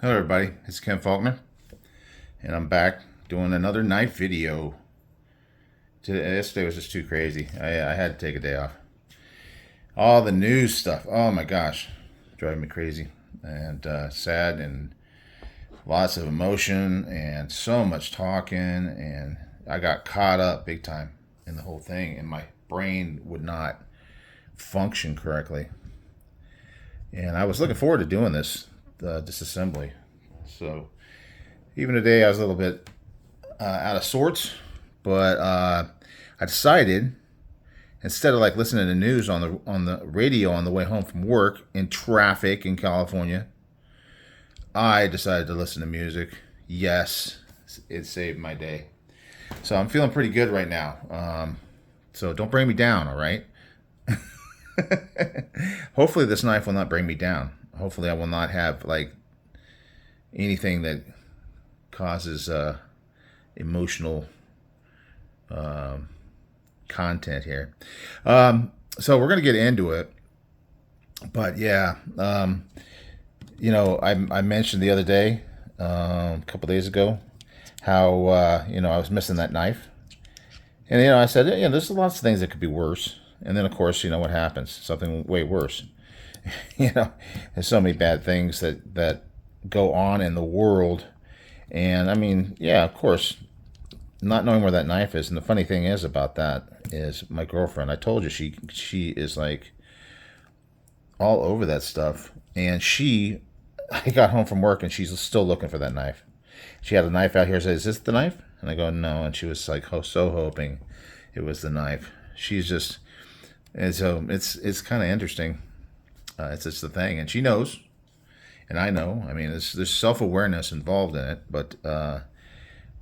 Hello everybody, it's Ken Faulkner, and I'm back doing another knife video. Yesterday was just too crazy. I had to take a day off. All the news stuff, oh my gosh, driving me crazy and sad and lots of emotion and so much talking, and I got caught up big time in the whole thing, and my brain would not function correctly. And I was looking forward to doing this disassembly. So even today, I was a little bit out of sorts, but I decided instead of like listening to news on the radio on the way home from work in traffic in California, I decided to listen to music. Yes, it saved my day. So I'm feeling pretty good right now. So don't bring me down, all right? Hopefully, this knife will not bring me down. Hopefully, I will not have like anything that causes emotional content here. So we're gonna get into it, but yeah, I mentioned the other day, a couple days ago, how I was missing that knife, and I said, there's lots of things that could be worse, and then of course, what happens? Something way worse. There's so many bad things that go on in the world, and I mean, yeah, of course, not knowing where that knife is. And the funny thing is about that is my girlfriend. I told you she is like all over that stuff, and I got home from work and she's still looking for that knife. She had a knife out here. Said, "Is this the knife?" And I go, "No." And she was like, so hoping it was the knife. She's just, and so it's kind of interesting. It's just the thing, and she knows, and I know. I mean, there's self awareness involved in it, but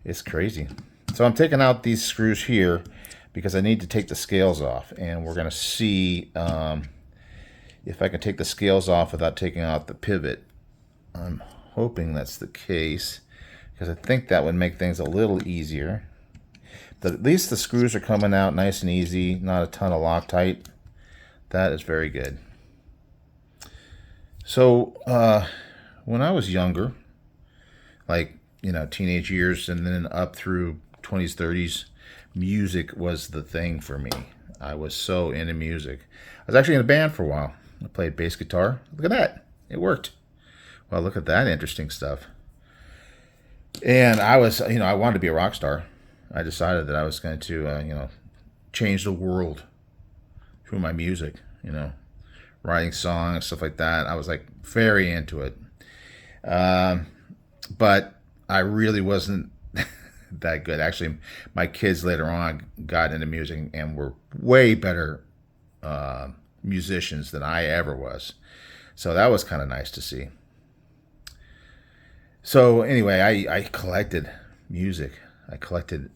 it's crazy. So I'm taking out these screws here because I need to take the scales off, and we're gonna see if I can take the scales off without taking out the pivot. I'm hoping that's the case because I think that would make things a little easier. But at least the screws are coming out nice and easy, not a ton of Loctite. That is very good. So when I was younger, like teenage years and then up through 20s, 30s, music was the thing for me. I was so into music. I was actually in a band for a while. I played bass guitar. Look at that. It worked. Well, look at that interesting stuff. And I was, I wanted to be a rock star. I decided that I was going to, change the world through my music, writing songs, stuff like that. I was like very into it. But I really wasn't that good. Actually, my kids later on got into music and were way better musicians than I ever was. So that was kind of nice to see. So anyway, I collected music. I collected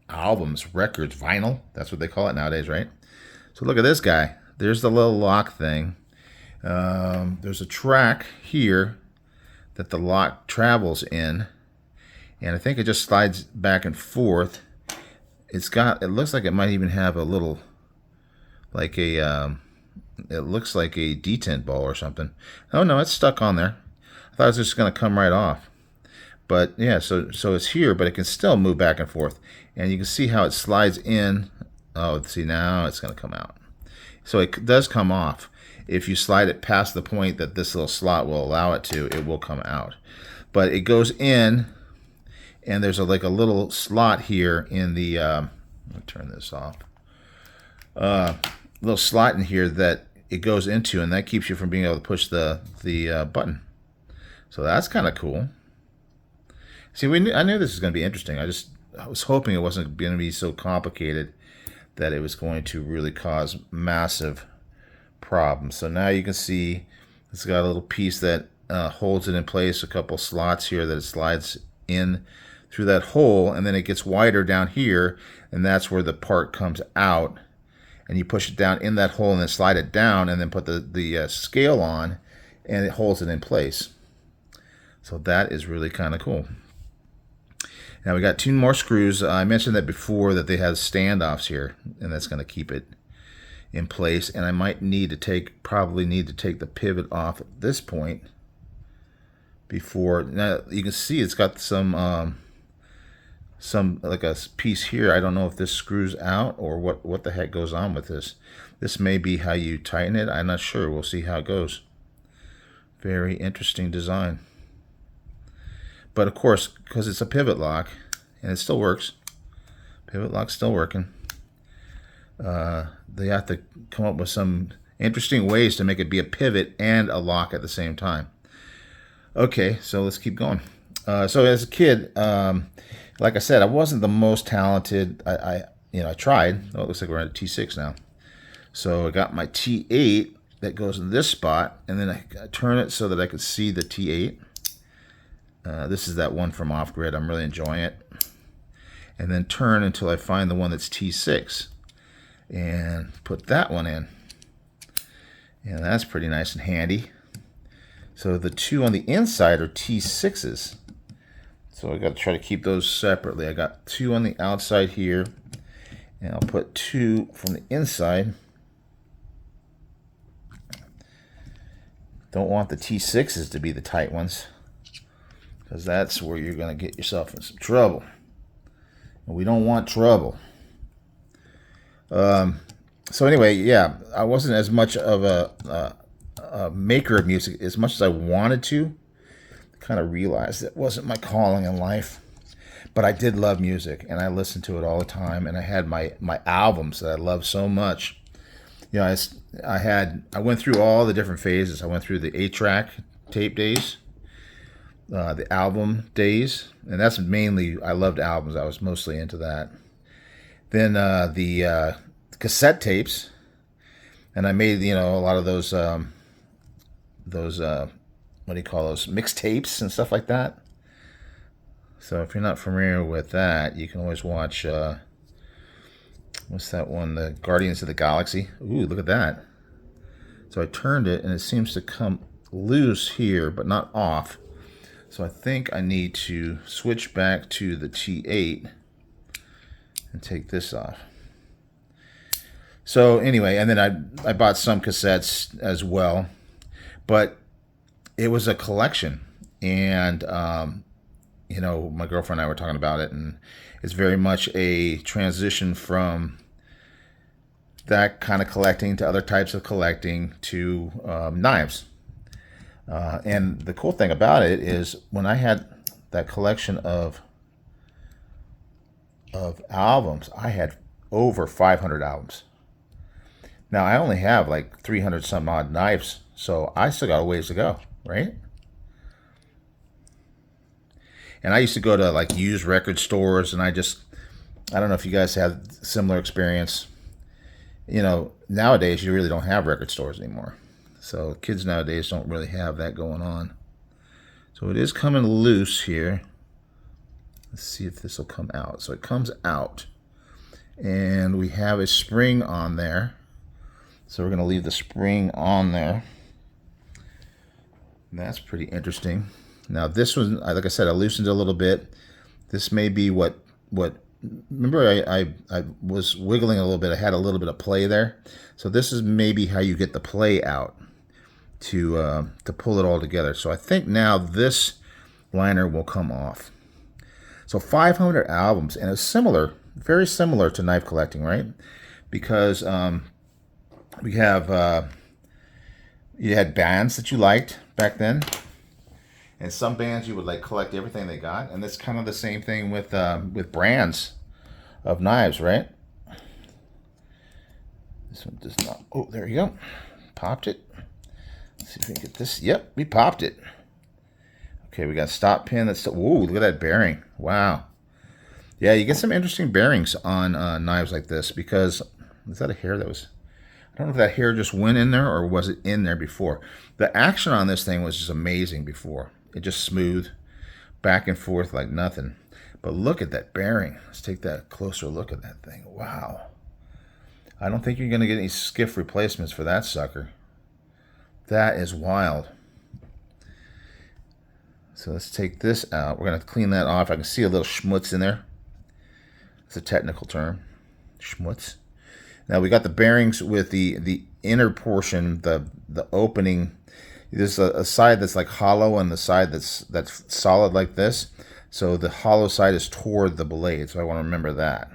albums, records, vinyl. That's what they call it nowadays, right? So look at this guy. There's the little lock thing. There's a track here that the lock travels in, and I think it just slides back and forth. It looks like it might even have a little, like it looks like a detent ball or something. Oh no, it's stuck on there. I thought it was just going to come right off. But yeah, so it's here, but it can still move back and forth. And you can see how it slides in. Oh, see, now it's going to come out. So it does come off. If you slide it past the point that this little slot will allow it to, it will come out. But it goes in, and there's like a little slot here in the, let me turn this off. Little slot in here that it goes into, and that keeps you from being able to push the button. So that's kind of cool. See, I knew this was going to be interesting. I was hoping it wasn't going to be so complicated that it was going to really cause massive problems. So now you can see it's got a little piece that holds it in place, a couple slots here that it slides in through that hole, and then it gets wider down here, and that's where the part comes out. And you push it down in that hole and then slide it down and then put the scale on, and it holds it in place. So that is really kind of cool. Now we got two more screws. I mentioned that before that they have standoffs here, and that's going to keep it in place. And I might probably need to take the pivot off at this point before. Now you can see it's got some like a piece here. I don't know if this screws out or what the heck goes on with this. This may be how you tighten it. I'm not sure. We'll see how it goes. Very interesting design. But of course, because it's a pivot lock and it still works, pivot lock's still working. They have to come up with some interesting ways to make it be a pivot and a lock at the same time. Okay, so let's keep going. So as a kid, like I said, I wasn't the most talented. I tried. Oh, it looks like we're at a T6 now. So I got my T8 that goes in this spot, and then I turn it so that I could see the T8. This is that one from Off Grid. I'm really enjoying it. And then turn until I find the one that's T6. And put that one in. And that's pretty nice and handy. So the two on the inside are T6s. So I got to try to keep those separately. I got two on the outside here. And I'll put two from the inside. Don't want the T6s to be the tight ones, because that's where you're going to get yourself in some trouble. And we don't want trouble. So anyway, yeah, I wasn't as much of a maker of music as much as I wanted to. Kind of realized it wasn't my calling in life. But I did love music, and I listened to it all the time. And I had my albums that I loved so much. I went through all the different phases. I went through the 8-track tape days, the album days, and that's mainly, I loved albums. I was mostly into that. Then the cassette tapes, and I made a lot of those what do you call those, mixtapes and stuff like that. So if you're not familiar with that, you can always watch what's that one, the Guardians of the Galaxy. Ooh, look at that. So I turned it and it seems to come loose here but not off. So I think I need to switch back to the T8 and take this off. So anyway, and then I bought some cassettes as well, but it was a collection. And my girlfriend and I were talking about it, and it's very much a transition from that kind of collecting to other types of collecting to knives. And the cool thing about it is when I had that collection of albums, I had over 500 albums. Now I only have like 300 some odd knives, so I still got a ways to go, right? And I used to go to like used record stores, and I don't know if you guys have similar experience. Nowadays you really don't have record stores anymore. So kids nowadays don't really have that going on. So it is coming loose here. Let's see if this will come out. So it comes out, and we have a spring on there. So we're going to leave the spring on there. And that's pretty interesting. Now this one, like I said, I loosened it a little bit. This may be what remember I was wiggling a little bit. I had a little bit of play there. So this is maybe how you get the play out to pull it all together. So I think now this liner will come off. So 500 albums, and it's similar, very similar to knife collecting, right? Because we have you had bands that you liked back then, and some bands you would like collect everything they got, and that's kind of the same thing with brands of knives, right? This one does not. Oh, there you go. Popped it. Let's see if we can get this. Yep, we popped it. Okay, we got a stop pin. That's whoa! Look at that bearing. Wow. Yeah, you get some interesting bearings on knives like this, because is that a hair that was? I don't know if that hair just went in there or was it in there before. The action on this thing was just amazing before. It just smoothed back and forth like nothing. But look at that bearing. Let's take that closer look at that thing. Wow. I don't think you're going to get any skiff replacements for that sucker. That is wild. So let's take this out. We're going to clean that off. I can see a little schmutz in there. It's a technical term. Schmutz. Now we got the bearings with the inner portion, the opening. There's a side that's like hollow and the side that's solid like this. So the hollow side is toward the blade. So I want to remember that.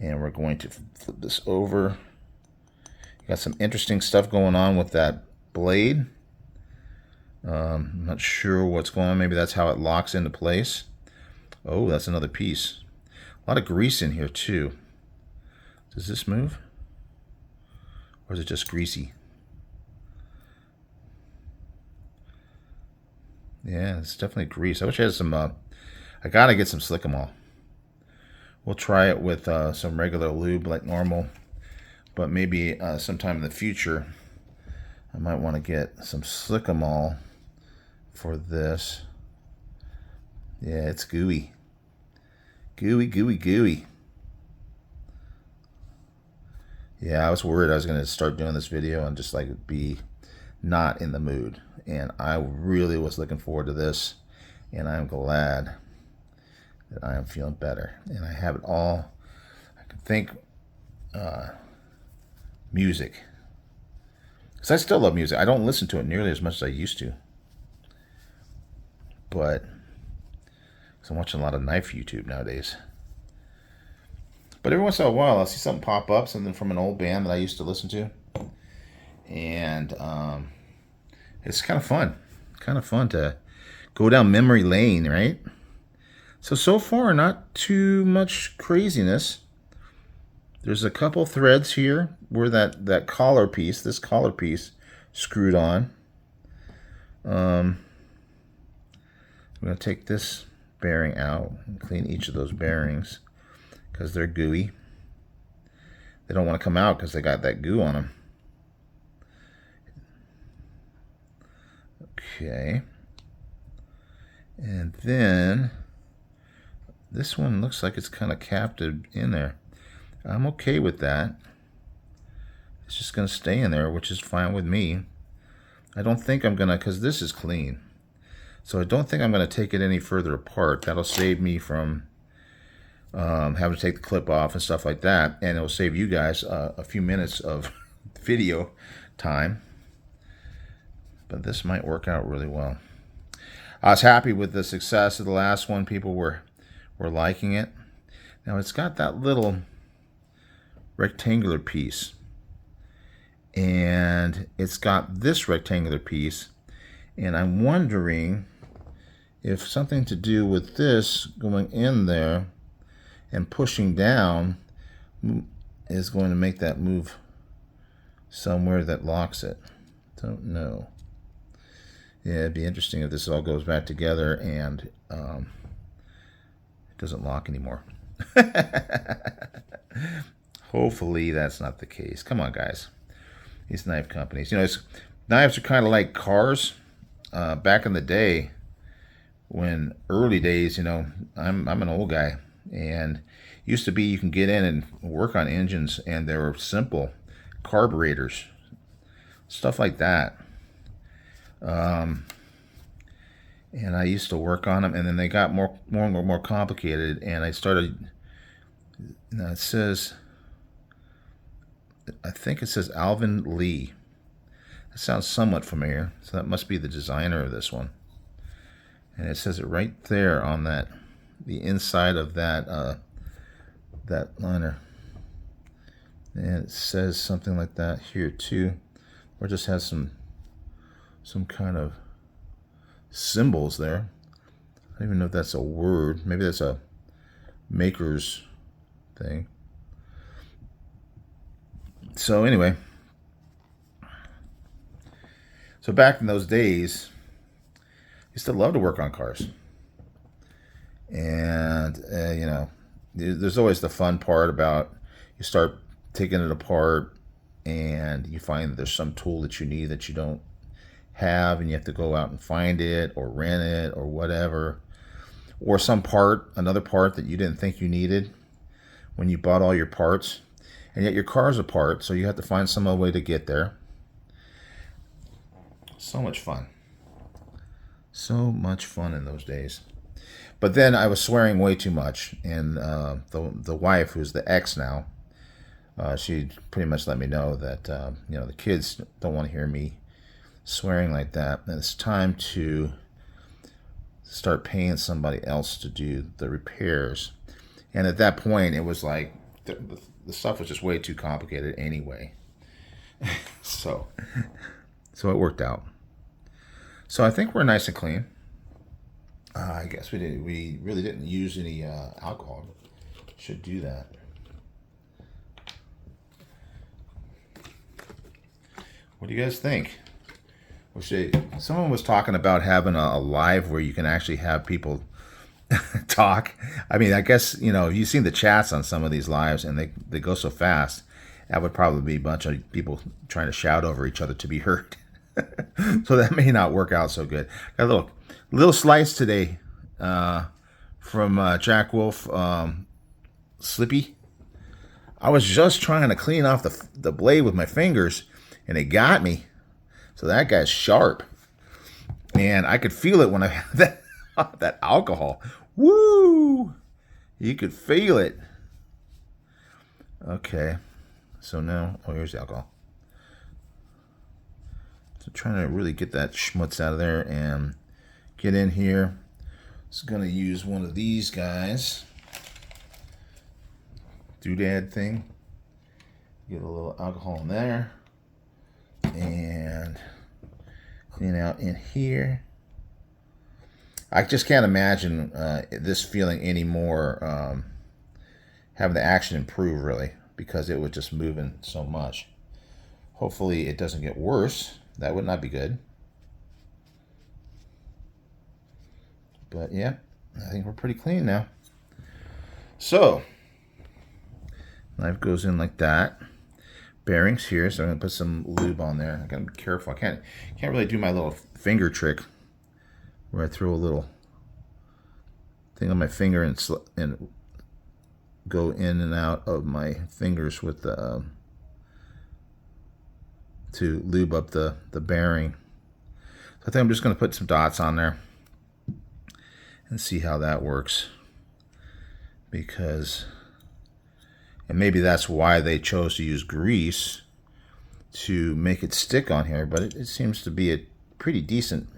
And we're going to flip this over. Got some interesting stuff going on with that blade. I'm not sure what's going on. Maybe that's how it locks into place. Oh, that's another piece. A lot of grease in here too. Does this move? Or is it just greasy? Yeah, it's definitely grease. I wish I had some, I gotta get some Slick-O-Mol. We'll try it with some regular lube like normal. But maybe sometime in the future, I might want to get some Slick-O-Mol for this. Yeah, it's gooey. Gooey, gooey, gooey. Yeah, I was worried I was going to start doing this video and just like be not in the mood. And I really was looking forward to this. And I'm glad that I am feeling better. And I have it all. I can think music. Because I still love music. I don't listen to it nearly as much as I used to. But I'm watching a lot of knife YouTube nowadays. But every once in a while, I'll see something pop up, something from an old band that I used to listen to. And it's kind of fun. Kind of fun to go down memory lane, right? So far, not too much craziness. There's a couple threads here where that collar piece, this collar piece, screwed on. I'm going to take this bearing out and clean each of those bearings because they're gooey. They don't want to come out because they got that goo on them. Okay. And then this one looks like it's kind of capped in there. I'm okay with that. It's just going to stay in there, which is fine with me. I don't think I'm going to, because this is clean. So I don't think I'm going to take it any further apart. That'll save me from having to take the clip off and stuff like that. And it'll save you guys a few minutes of video time. But this might work out really well. I was happy with the success of the last one. People were liking it. Now it's got that little rectangular piece. And it's got this rectangular piece. And I'm wondering if something to do with this going in there and pushing down is going to make that move somewhere that locks it. Don't know. Yeah, it'd be interesting if this all goes back together and it doesn't lock anymore. Hopefully that's not the case. Come on, guys. These knife companies. You know, knives are kind of like cars. Back in the day, when early days, you know, I'm an old guy, and used to be you can get in and work on engines, and they were simple carburetors, stuff like that. And I used to work on them, and then they got more complicated, and I started. Now it says, I think it says Alvin Lee. That sounds somewhat familiar, so that must be the designer of this one. And it says it right there on that, the inside of that that liner. And it says something like that here too, or just has some kind of symbols there. I don't even know if that's a word. Maybe that's a maker's thing. So anyway, so back in those days, I used to love to work on cars. And, you know, there's always the fun part about you start taking it apart and you find that there's some tool that you need that you don't have, and you have to go out and find it or rent it or whatever. Or some part, another part that you didn't think you needed when you bought all your parts. And yet your car's apart, so you have to find some other way to get there. So much fun. So much fun in those days. But then I was swearing way too much, and the wife, who's the ex now, she pretty much let me know that you know, the kids don't want to hear me swearing like that, then it's time to start paying somebody else to do the repairs. And at that point, it was like the stuff was just way too complicated anyway. so it worked out. So I think we're nice and clean. I guess we really didn't use any alcohol. Should do that. What do you guys think? Someone was talking about having a live where you can actually have people talk. I mean, I guess, you've seen the chats on some of these lives and they go so fast. That would probably be a bunch of people trying to shout over each other to be heard. So that may not work out so good. Got a little slice today from Jack Wolf Slippy. I was just trying to clean off the blade with my fingers and it got me. So that guy's sharp. And I could feel it when I had that alcohol. Woo! You could feel it. Okay. So now, here's the alcohol. So trying to really get that schmutz out of there and get in here. Just going to use one of these guys. Doodad thing. Get a little alcohol in there. And clean out in here. I just can't imagine this feeling anymore, having the action improve really, because it was just moving so much. Hopefully it doesn't get worse. That would not be good. But yeah, I think we're pretty clean now. So, knife goes in like that. Bearings here, so I'm gonna put some lube on there. I gotta be careful. I can't really do my little finger trick where I throw a little thing on my finger and go in and out of my fingers with the to lube up the bearing. So I think I'm just gonna put some dots on there and see how that works, because. And maybe that's why they chose to use grease to make it stick on here, but it seems to be a pretty decent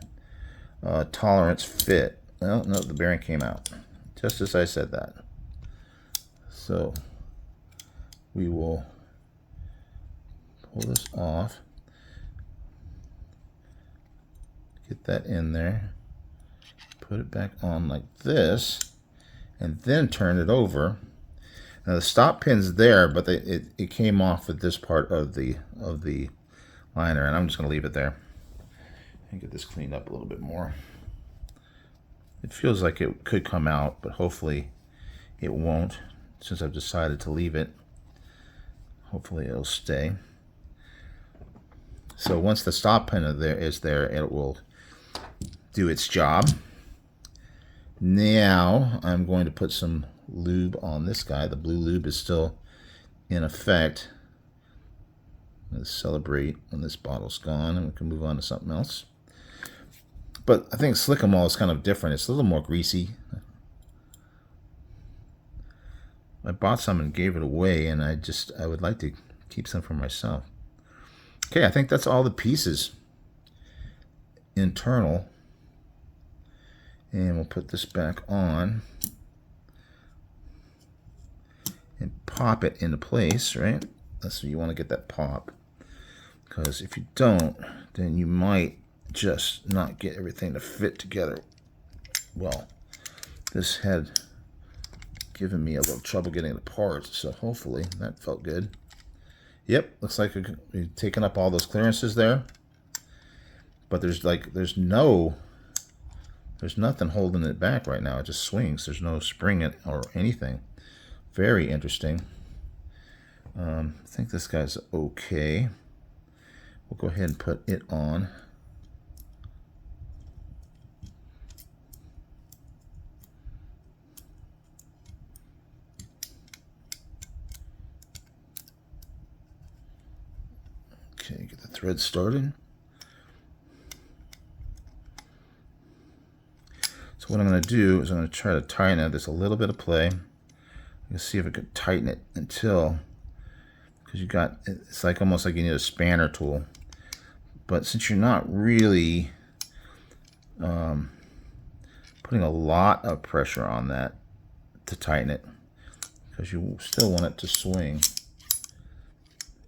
tolerance fit. Well, no, the bearing came out, just as I said that. So we will pull this off, get that in there, put it back on like this, and then turn it over. Now the stop pin's there, but it came off with this part of the liner, and I'm just going to leave it there and get this cleaned up a little bit more. It feels like it could come out, but hopefully it won't, since I've decided to leave it. Hopefully it'll stay. So once the stop pin is there, it will do its job. Now I'm going to put some lube on this guy. The blue lube is still in effect. Let's celebrate when this bottle's gone and we can move on to something else. But I think Slick-O-Mall is kind of different. It's a little more greasy. I bought some and gave it away, and I would like to keep some for myself. Okay, I think that's all the pieces internal. And we'll put this back on and pop it into place, right? That's what you want to get, that pop. Because if you don't, then you might just not get everything to fit together well. This had given me a little trouble getting it apart, so hopefully that felt good. Yep, looks like we've taken up all those clearances there. But there's nothing holding it back right now. It just swings. There's no spring or anything. Very interesting. I think this guy's okay. We'll go ahead and put it on. Okay, get the thread started. So what I'm going to do is I'm going to try to tighten it. There's a little bit of play. Let's see if I could tighten it until, because it's like almost like you need a spanner tool. But since you're not really putting a lot of pressure on that to tighten it, because you still want it to swing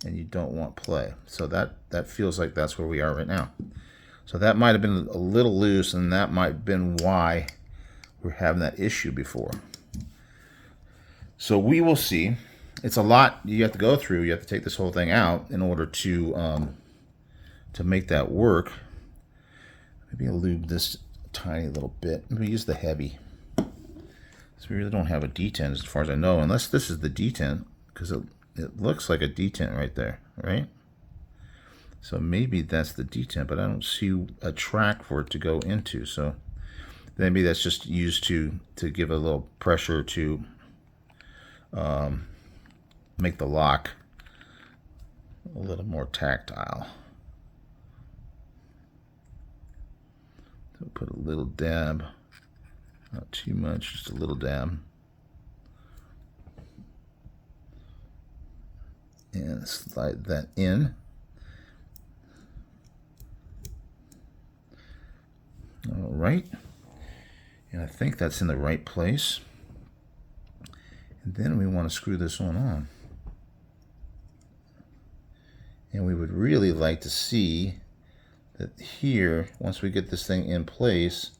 and you don't want play. So that feels like that's where we are right now. So that might have been a little loose, and that might have been why we're having that issue before. So we will see. It's a lot you have to go through. You have to take this whole thing out in order to make that work. Maybe I'll lube this a tiny little bit. Maybe use the heavy. So we really don't have a detent as far as I know, unless this is the detent, because it looks like a detent right there, right? So maybe that's the detent, but I don't see a track for it to go into. So maybe that's just used to give a little pressure to make the lock a little more tactile. So put a little dab, not too much, just a little dab. And slide that in. All right, and I think that's in the right place. And then we want to screw this one on. And we would really like to see that here, once we get this thing in place,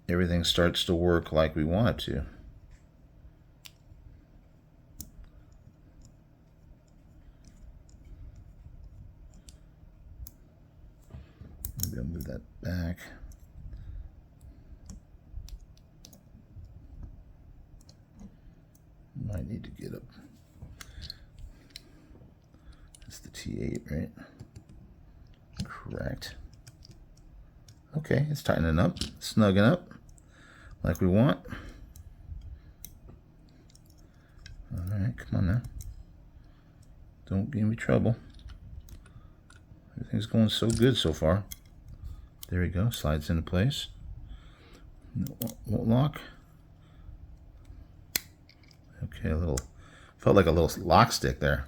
everything starts to work like we want it to. Maybe I'll move that back. Might need to get up. That's the T8, right? Correct. Okay, it's tightening up, snugging up like we want. All right, come on now. Don't give me trouble. Everything's going so good so far. There we go, slides into place. Won't lock. Okay, felt like a little lock stick there.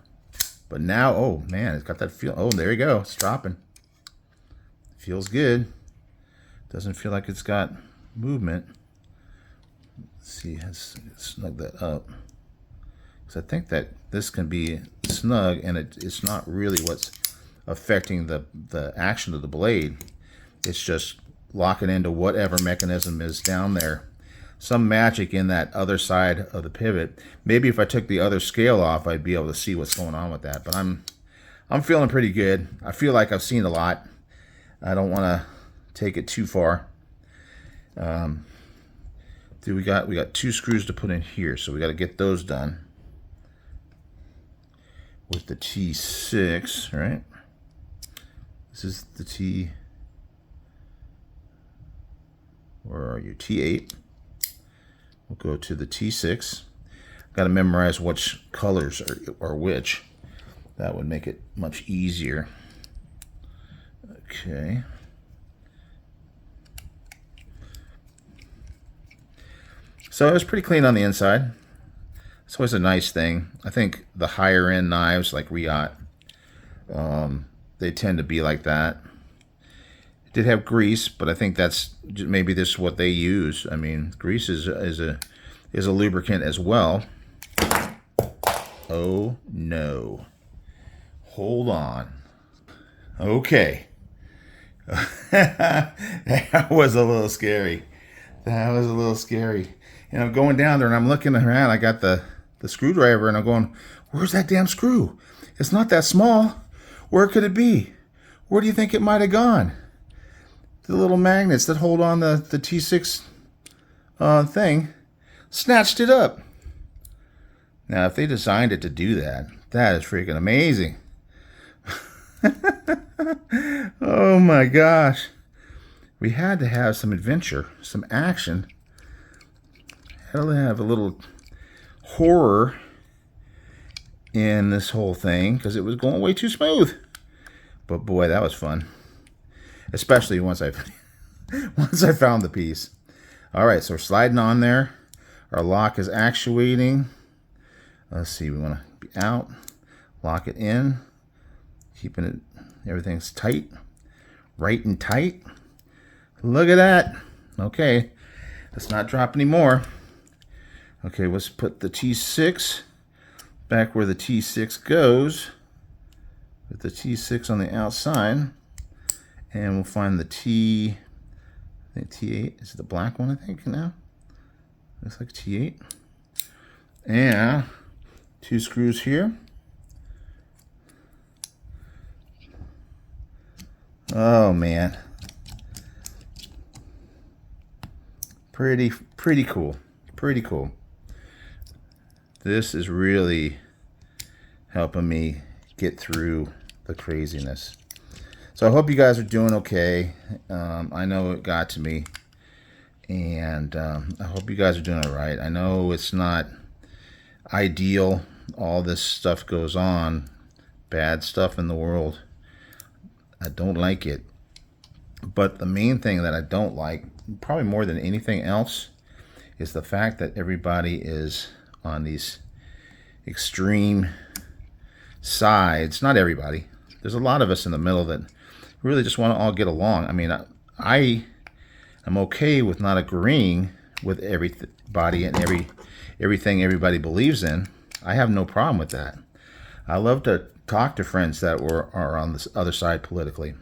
But now, oh man, it's got that feel. Oh, there you go, it's dropping. Feels good. Doesn't feel like it's got movement. Let's see, let's snug that up. Because I think that this can be snug, and it's not really what's affecting the action of the blade. It's just locking into whatever mechanism is down there. Some magic in that other side of the pivot. Maybe if I took the other scale off, I'd be able to see what's going on with that. But I'm feeling pretty good. I feel like I've seen a lot. I don't want to take it too far. We got 2 screws to put in here, so we got to get those done with the T6, right? This is the T. Where are you? T8. We'll go to the T6. Got to memorize which colors are which. That would make it much easier. Okay. So it was pretty clean on the inside. It's always a nice thing. I think the higher end knives like Riot, they tend to be like that. It did have grease, but I think that's maybe this is what they use. I mean, grease is a lubricant as well. Oh no. Hold on. Okay. That was a little scary. That was a little scary. And I'm going down there and I'm looking around. I got the screwdriver and I'm going, where's that damn screw? It's not that small. Where could it be? Where do you think it might have gone? The little magnets that hold on the T6 thing snatched it up. Now, if they designed it to do that, that is freaking amazing. Oh my gosh. We had to have some adventure, some action. Had to have a little horror in this whole thing because it was going way too smooth. But boy, that was fun. Especially once I found the piece. All right, so we're sliding on there. Our lock is actuating. Let's see, we want to be out, lock it in, keeping it Everything's tight, right and tight. Look at that. Okay, let's not drop any more. Okay, let's put the T6 back where the T6 goes. With the T6 on the outside. And we'll find the I think T8 is the black one, I think, now. Looks like T8. And 2 screws here. Oh man. Pretty cool. Pretty cool. This is really helping me get through the craziness. So I hope you guys are doing okay. I know it got to me, and I hope you guys are doing all right. I know it's not ideal. All this stuff goes on, bad stuff in the world. I don't like it. But the main thing that I don't like, probably more than anything else, is the fact that everybody is on these extreme sides. Not everybody. There's a lot of us in the middle that really just want to all get along. I mean, I am okay with not agreeing with everybody and everything everybody believes in. I have no problem with that. I love to talk to friends that are on this other side politically.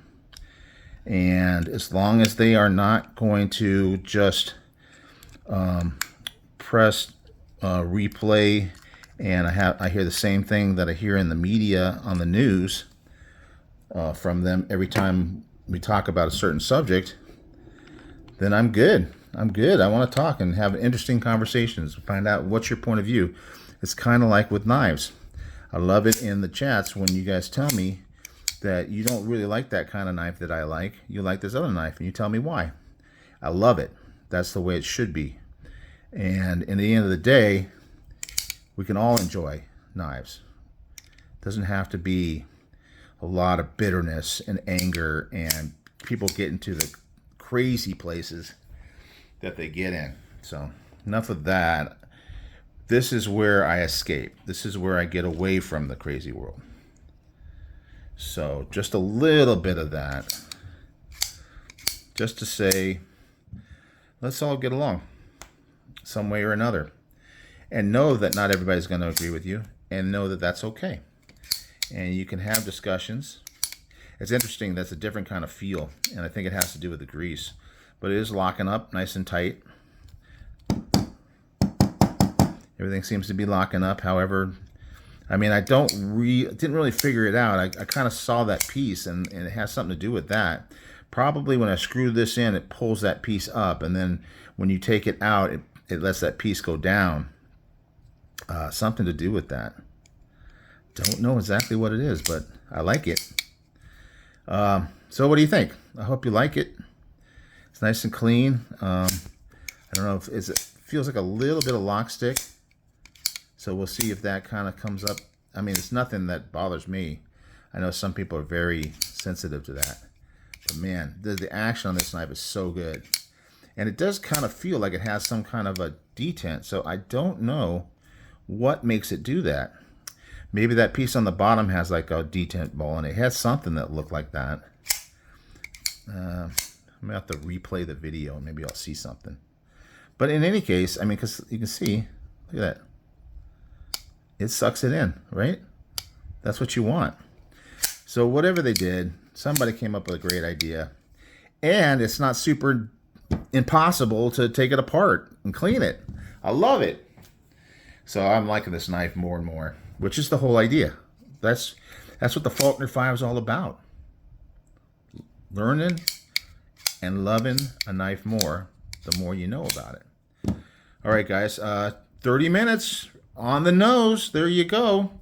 And as long as they are not going to just press replay, and I hear the same thing that I hear in the media on the news from them every time we talk about a certain subject, then I'm good. I'm good. I want to talk and have interesting conversations, find out what's your point of view. It's kind of like with knives. I love it in the chats when you guys tell me that you don't really like that kind of knife that I like. You like this other knife, and you tell me why. I love it. That's the way it should be. And in the end of the day, we can all enjoy knives. It doesn't have to be a lot of bitterness and anger, and people get into the crazy places that they get in. So enough of that. This is where I escape. This is where I get away from the crazy world. So just a little bit of that, just to say, let's all get along some way or another, and know that not everybody's going to agree with you, and know that that's okay. And you can have discussions. It's interesting. That's a different kind of feel, and I think it has to do with the grease, but it is locking up nice and tight. Everything seems to be locking up. However, I mean, I didn't really figure it out. I kind of saw that piece, and it has something to do with that. Probably when I screw this in, it pulls that piece up, and then when you take it out, it lets that piece go down. Something to do with that. Don't know exactly what it is, but I like it. So what do you think? I hope you like it. It's nice and clean. I don't know if it feels like a little bit of lock stick. So we'll see if that kind of comes up. I mean, it's nothing that bothers me. I know some people are very sensitive to that. But man, the action on this knife is so good. And it does kind of feel like it has some kind of a detent. So I don't know what makes it do that. Maybe that piece on the bottom has like a detent ball, and it has something that looked like that. I'm going to have to replay the video, and maybe I'll see something. But in any case, I mean, because you can see, look at that. It sucks it in, right? That's what you want. So whatever they did, somebody came up with a great idea. And it's not super impossible to take it apart and clean it. I love it. So I'm liking this knife more and more, which is the whole idea. That's what the Faulkner 5 is all about. Learning and loving a knife more, the more you know about it. All right, guys, 30 minutes on the nose. There you go.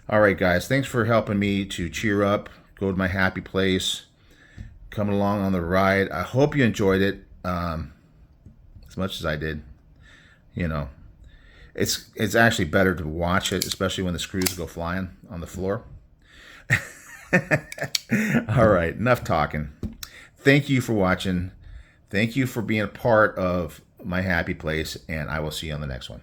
All right, guys, thanks for helping me to cheer up, go to my happy place, coming along on the ride. I hope you enjoyed it as much as I did. You know, it's actually better to watch it, especially when the screws go flying on the floor. All right, enough talking. Thank you for watching. Thank you for being a part of my happy place, and I will see you on the next one.